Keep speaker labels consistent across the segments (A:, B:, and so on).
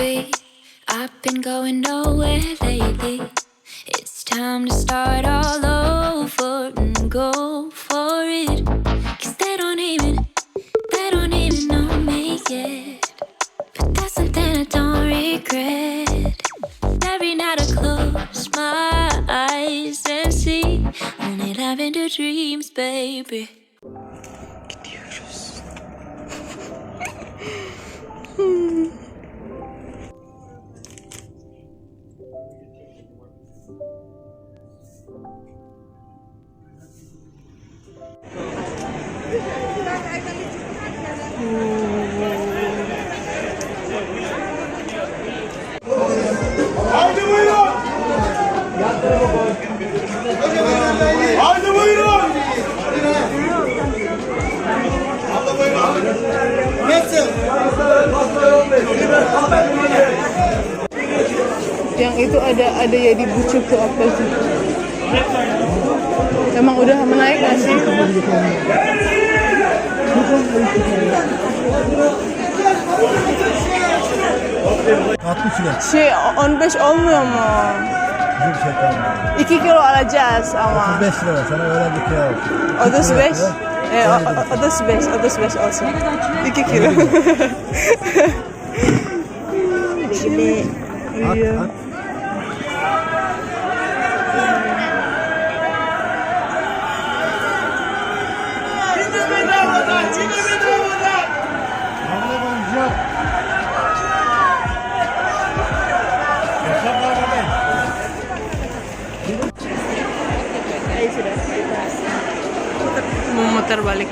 A: beat. I've been going nowhere lately. It's time to start all over and go for it. 'Cause they don't even know me yet. But that's something I don't regret. Every night I close my eyes and see only lavender dreams, baby. Gidiyoruz.
B: Haydi buyurun. Haydi buyurun. Allah buyurun. Nasıl?
C: Yang itu ada ya di bucuk tuh apa sih? Emang udah menaik nggak sih? Şey 15 olmuyor mu? 2 kilo alacağız ama.
D: 35 lira sana öyle bir kilo.
C: 35? 35 olsun. 2 kilo. Gede. Iya. Mau muter balik.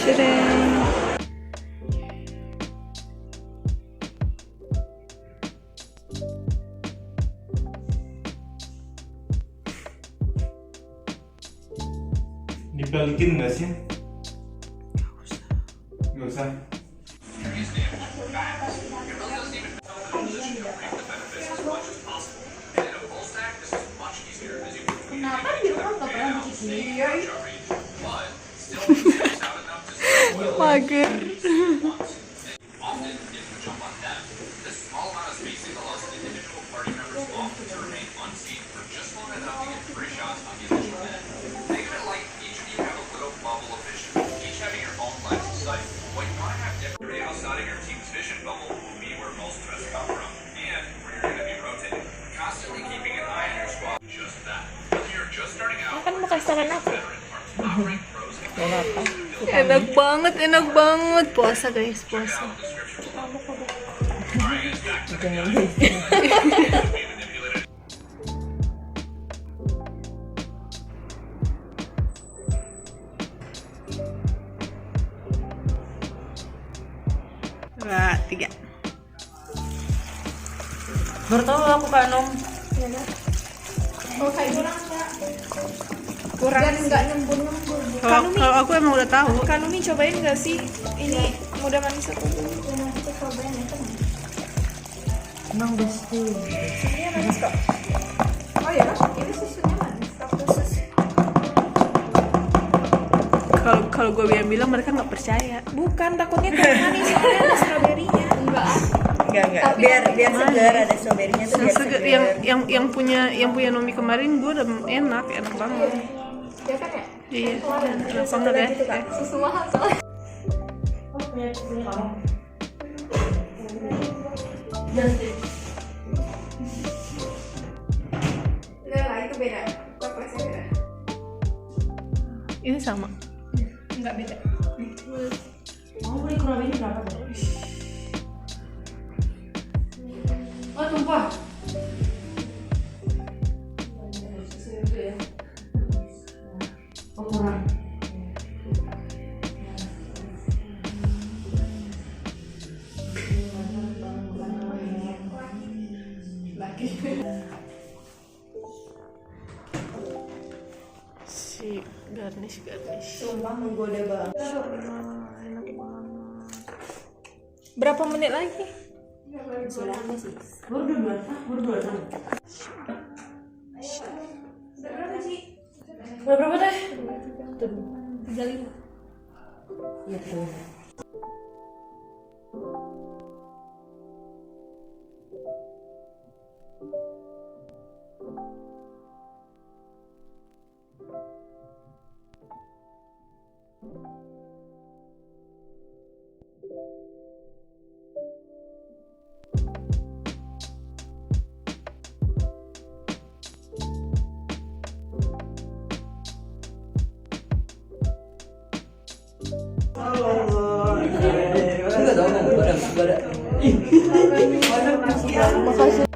C: Cereng.
B: Dibalikin nggak sih? Nggak usah.
E: Kenapa di rumah nggak pernah bikin
C: Mager.
E: Kan mau kasih saran apa?
C: Enak banget. Puasa guys, puasa. Dua, tiga.
F: Baru tahu aku Kak Nom.
E: Oh kayak kurang enggak? Kurang nggak nyembur.
C: Kalau aku emang udah tahu.
E: Kanumi cobain nggak sih ini mudah manis atau dulu? Kita cobain ya teman.
F: Emang bestu.
E: Susunya manis kok. Oh ya, ini susunya manis. Tapi susu.
C: Kalau gue bilang mereka nggak percaya.
E: Bukan, takutnya kayak manis soalnya ada stroberinya. Enggak.
F: Biar segar ada stroberinya tuh biar segar.
C: Yang punya Nomi kemarin gue udah enak banget.
E: Ya kan ya?
C: Iya. Enak banget ya.
E: Susu mahal soalnya. Enggak lah, itu beda. Toplasnya beda.
C: Ini sama.
E: Enggak beda.
F: Mau beli kurang ini berapa tuh?
E: Oh, tumpah.
F: Oh kurang.
C: Si garnish.
F: Sumpah menggoda banget.
C: Enak banget.
E: Berapa menit lagi?
F: Sudah sih. Baru dua tahun.
E: Berapa sih?
F: Berapa deh?
E: 35.
F: Iya tuh.
D: Makasih.